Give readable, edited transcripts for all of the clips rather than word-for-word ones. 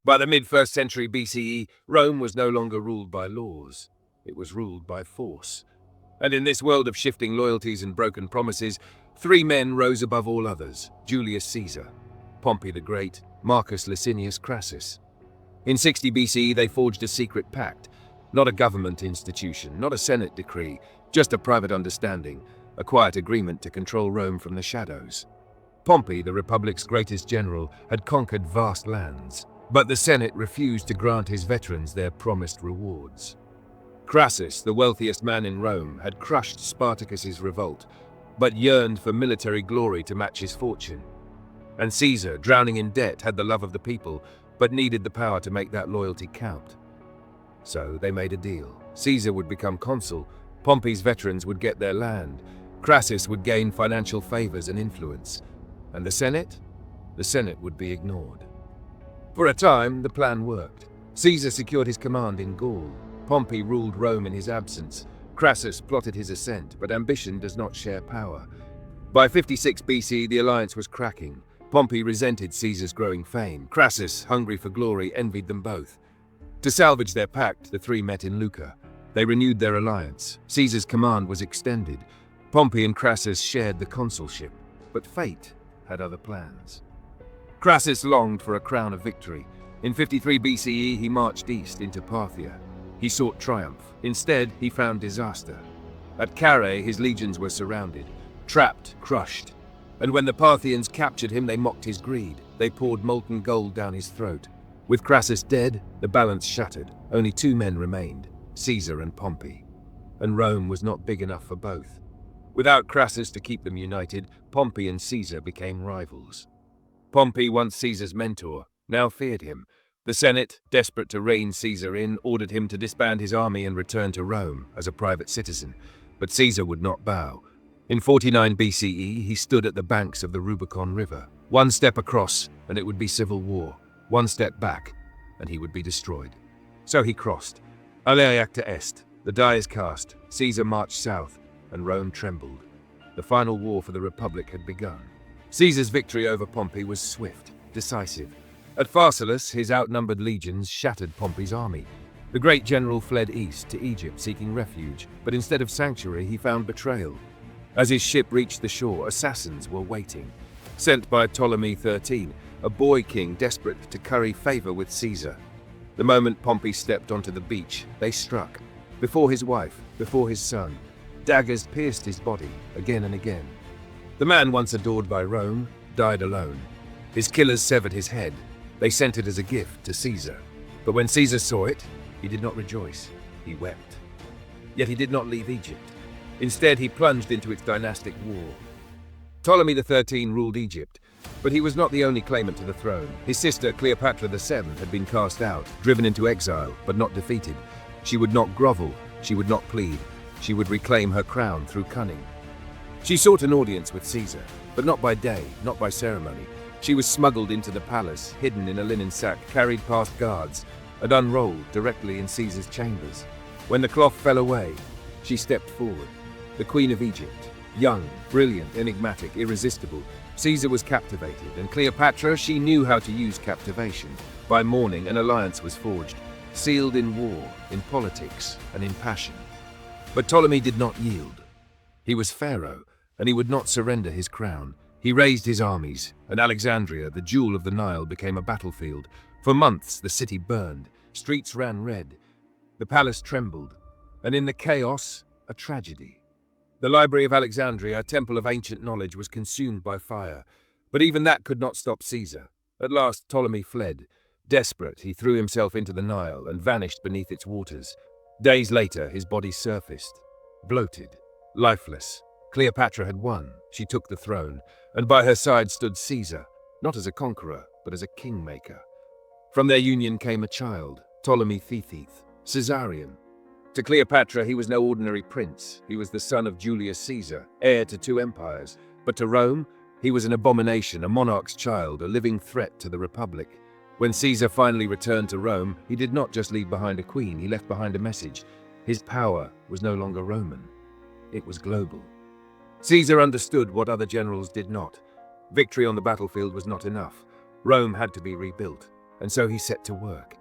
By the mid-1st century BCE, Rome was no longer ruled by laws. It was ruled by force. And in this world of shifting loyalties and broken promises, three men rose above all others: Julius Caesar, Pompey the Great, Marcus Licinius Crassus. In 60 BCE, they forged a secret pact, not a government institution, not a Senate decree, just a private understanding, a quiet agreement to control Rome from the shadows. Pompey, the Republic's greatest general, had conquered vast lands, but the Senate refused to grant his veterans their promised rewards. Crassus, the wealthiest man in Rome, had crushed Spartacus's revolt, but yearned for military glory to match his fortune. And Caesar, drowning in debt, had the love of the people, but needed the power to make that loyalty count. So they made a deal. Caesar would become consul, Pompey's veterans would get their land, Crassus would gain financial favors and influence, and the Senate? The Senate would be ignored. For a time, the plan worked. Caesar secured his command in Gaul. Pompey ruled Rome in his absence. Crassus plotted his ascent, but ambition does not share power. By 56 BC, the alliance was cracking. Pompey resented Caesar's growing fame. Crassus, hungry for glory, envied them both. To salvage their pact, the three met in Lucca. They renewed their alliance. Caesar's command was extended. Pompey and Crassus shared the consulship, but fate had other plans. Crassus longed for a crown of victory. In 53 BCE, he marched east into Parthia. He sought triumph. Instead, he found disaster. At Carrhae, his legions were surrounded, trapped, crushed. And when the Parthians captured him, they mocked his greed. They poured molten gold down his throat. With Crassus dead, the balance shattered. Only two men remained, Caesar and Pompey. And Rome was not big enough for both. Without Crassus to keep them united, Pompey and Caesar became rivals. Pompey, once Caesar's mentor, now feared him. The Senate, desperate to rein Caesar in, ordered him to disband his army and return to Rome as a private citizen. But Caesar would not bow. In 49 BCE, he stood at the banks of the Rubicon River. One step across, and it would be civil war. One step back, and he would be destroyed. So he crossed. Alea acta est. The die is cast. Caesar marched south, and Rome trembled. The final war for the Republic had begun. Caesar's victory over Pompey was swift, decisive. At Pharsalus, his outnumbered legions shattered Pompey's army. The great general fled east to Egypt seeking refuge, but instead of sanctuary, he found betrayal. As his ship reached the shore, assassins were waiting. Sent by Ptolemy XIII, a boy king desperate to curry favor with Caesar. The moment Pompey stepped onto the beach, they struck. Before his wife, before his son. Daggers pierced his body again and again. The man once adored by Rome died alone. His killers severed his head. They sent it as a gift to Caesar. But when Caesar saw it, he did not rejoice. He wept. Yet he did not leave Egypt. Instead, he plunged into its dynastic war. Ptolemy XIII ruled Egypt, but he was not the only claimant to the throne. His sister, Cleopatra VII, had been cast out, driven into exile, but not defeated. She would not grovel. She would not plead. She would reclaim her crown through cunning. She sought an audience with Caesar, but not by day, not by ceremony. She was smuggled into the palace, hidden in a linen sack, carried past guards, and unrolled directly in Caesar's chambers. When the cloth fell away, she stepped forward. The Queen of Egypt, young, brilliant, enigmatic, irresistible. Caesar was captivated, and Cleopatra, she knew how to use captivation. By morning, an alliance was forged, sealed in war, in politics, and in passion. But Ptolemy did not yield. He was pharaoh, and he would not surrender his crown. He raised his armies, and Alexandria, the jewel of the Nile, became a battlefield. For months, the city burned. Streets ran red. The palace trembled. And in the chaos, a tragedy. The Library of Alexandria, a temple of ancient knowledge, was consumed by fire. But even that could not stop Caesar. At last, Ptolemy fled. Desperate, he threw himself into the Nile and vanished beneath its waters. Days later, his body surfaced, bloated, lifeless. Cleopatra had won. She took the throne, and by her side stood Caesar, not as a conqueror, but as a kingmaker. From their union came a child, Ptolemy Thetheth, Caesarion. To Cleopatra, he was no ordinary prince. He was the son of Julius Caesar, heir to two empires. But to Rome, he was an abomination, a monarch's child, a living threat to the Republic. When Caesar finally returned to Rome, he did not just leave behind a queen, he left behind a message. His power was no longer Roman. It was global. Caesar understood what other generals did not. Victory on the battlefield was not enough. Rome had to be rebuilt. and so he set to work.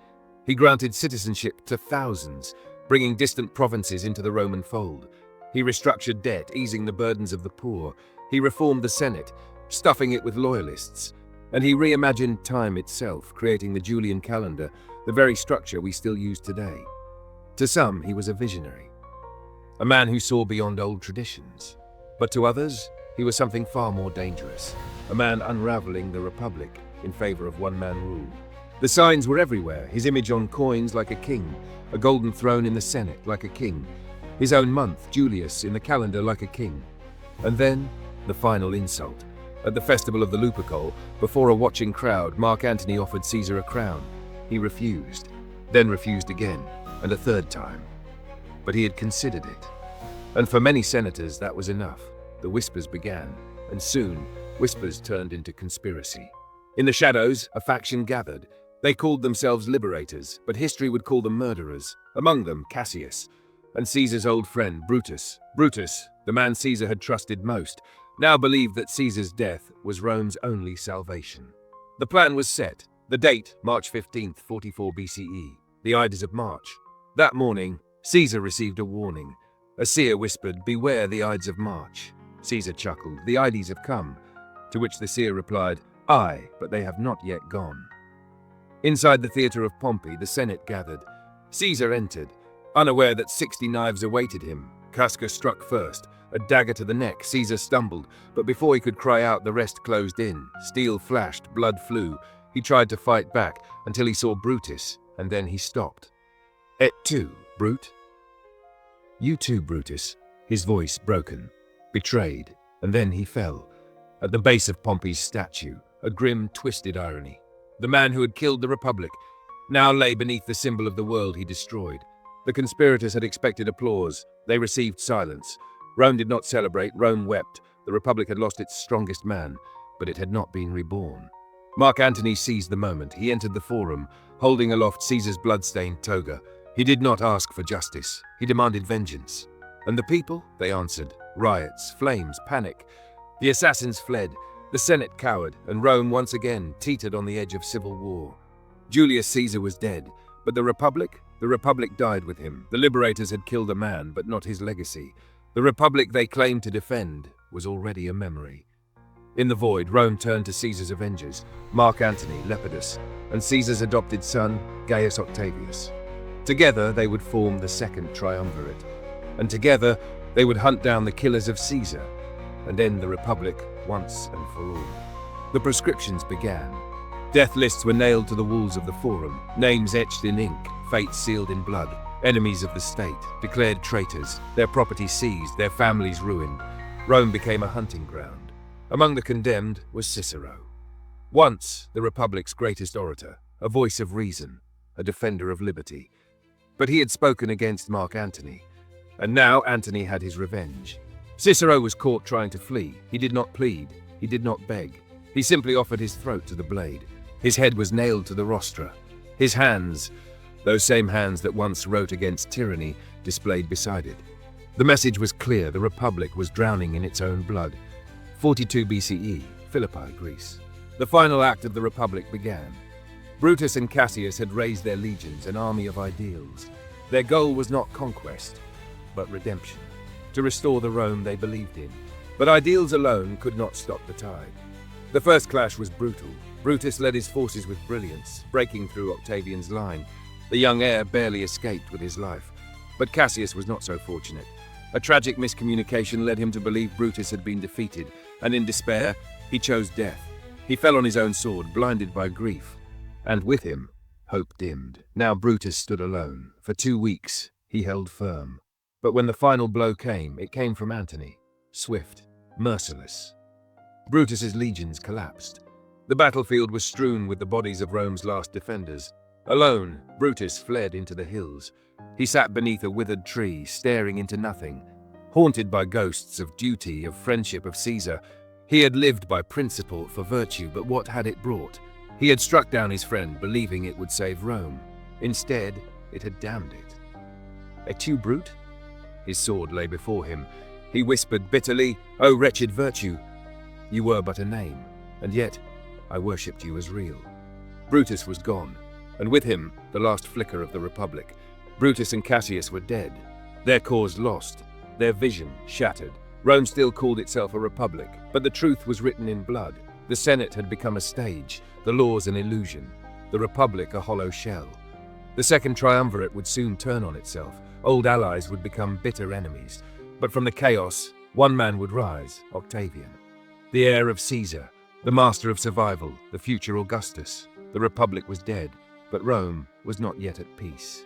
He granted citizenship to thousands, bringing distant provinces into the Roman fold. He restructured debt, easing the burdens of the poor. He reformed the Senate, stuffing it with loyalists. And he reimagined time itself, creating the Julian calendar, the very structure we still use today. To some, he was a visionary, a man who saw beyond old traditions. But to others, he was something far more dangerous, a man unraveling the Republic in favor of one-man rule. The signs were everywhere, his image on coins like a king, a golden throne in the Senate like a king, his own month, Julius, in the calendar like a king. And then, the final insult. At the festival of the Lupercal, before a watching crowd, Mark Antony offered Caesar a crown. He refused, then refused again, and a third time. But he had considered it. And for many senators, that was enough. The whispers began, and soon, whispers turned into conspiracy. In the shadows, a faction gathered. They called themselves liberators, but history would call them murderers. Among them, Cassius, and Caesar's old friend, Brutus. Brutus, the man Caesar had trusted most, now believed that Caesar's death was Rome's only salvation. The plan was set. The date, March 15th, 44 BCE, the Ides of March. That morning, Caesar received a warning. A seer whispered, "Beware the Ides of March." Caesar chuckled, "The Ides have come." To which the seer replied, "Aye, but they have not yet gone." Inside the theatre of Pompey, the Senate gathered. Caesar entered, unaware that 60 knives awaited him. Casca struck first, a dagger to the neck. Caesar stumbled, but before he could cry out, the rest closed in. Steel flashed, blood flew. He tried to fight back until he saw Brutus, and then he stopped. "Et tu, Brute?" "You too, Brutus," his voice broken, betrayed, and then he fell. At the base of Pompey's statue, a grim, twisted irony. The man who had killed the Republic now lay beneath the symbol of the world he destroyed. The conspirators had expected applause. They received silence. Rome did not celebrate. Rome wept. The Republic had lost its strongest man, but it had not been reborn. Mark Antony seized the moment. He entered the forum, holding aloft Caesar's blood-stained toga. He did not ask for justice. He demanded vengeance. And the people? They answered. Riots, flames, panic. The assassins fled. The Senate cowered, and Rome once again teetered on the edge of civil war. Julius Caesar was dead, but the Republic died with him. The liberators had killed a man, but not his legacy. The Republic they claimed to defend was already a memory. In the void, Rome turned to Caesar's avengers, Mark Antony, Lepidus, and Caesar's adopted son, Gaius Octavius. Together, they would form the Second Triumvirate, and together, they would hunt down the killers of Caesar and end the Republic once and for all. The proscriptions began. Death lists were nailed to the walls of the forum, names etched in ink, fates sealed in blood. Enemies of the state, declared traitors, their property seized, their families ruined. Rome became a hunting ground. Among the condemned was Cicero. Once the Republic's greatest orator, a voice of reason, a defender of liberty. But he had spoken against Mark Antony, and now Antony had his revenge. Cicero was caught trying to flee. He did not plead. He did not beg. He simply offered his throat to the blade. His head was nailed to the rostra. His hands, those same hands that once wrote against tyranny, displayed beside it. The message was clear. The Republic was drowning in its own blood. 42 BCE, Philippi, Greece. The final act of the Republic began. Brutus and Cassius had raised their legions, an army of ideals. Their goal was not conquest, but redemption. To restore the Rome they believed in. But ideals alone could not stop the tide. The first clash was brutal. Brutus led his forces with brilliance, breaking through Octavian's line. The young heir barely escaped with his life. But Cassius was not so fortunate. A tragic miscommunication led him to believe Brutus had been defeated, and in despair, he chose death. He fell on his own sword, blinded by grief. And with him, hope dimmed. Now Brutus stood alone. For 2 weeks, he held firm. But when the final blow came, it came from Antony, swift, merciless. Brutus's legions collapsed. The battlefield was strewn with the bodies of Rome's last defenders. Alone, Brutus fled into the hills. He sat beneath a withered tree, staring into nothing. Haunted by ghosts of duty, of friendship, of Caesar, he had lived by principle for virtue, but what had it brought? He had struck down his friend, believing it would save Rome. Instead, it had damned it. "Et tu, Brute?" His sword lay before him. He whispered bitterly, "O wretched virtue! You were but a name, and yet I worshipped you as real." Brutus was gone, and with him, the last flicker of the Republic. Brutus and Cassius were dead, their cause lost, their vision shattered. Rome still called itself a republic, but the truth was written in blood. The Senate had become a stage, the laws an illusion, the Republic a hollow shell. The Second Triumvirate would soon turn on itself. Old allies would become bitter enemies. But from the chaos, one man would rise, Octavian. The heir of Caesar, the master of survival, the future Augustus. The Republic was dead, but Rome was not yet at peace.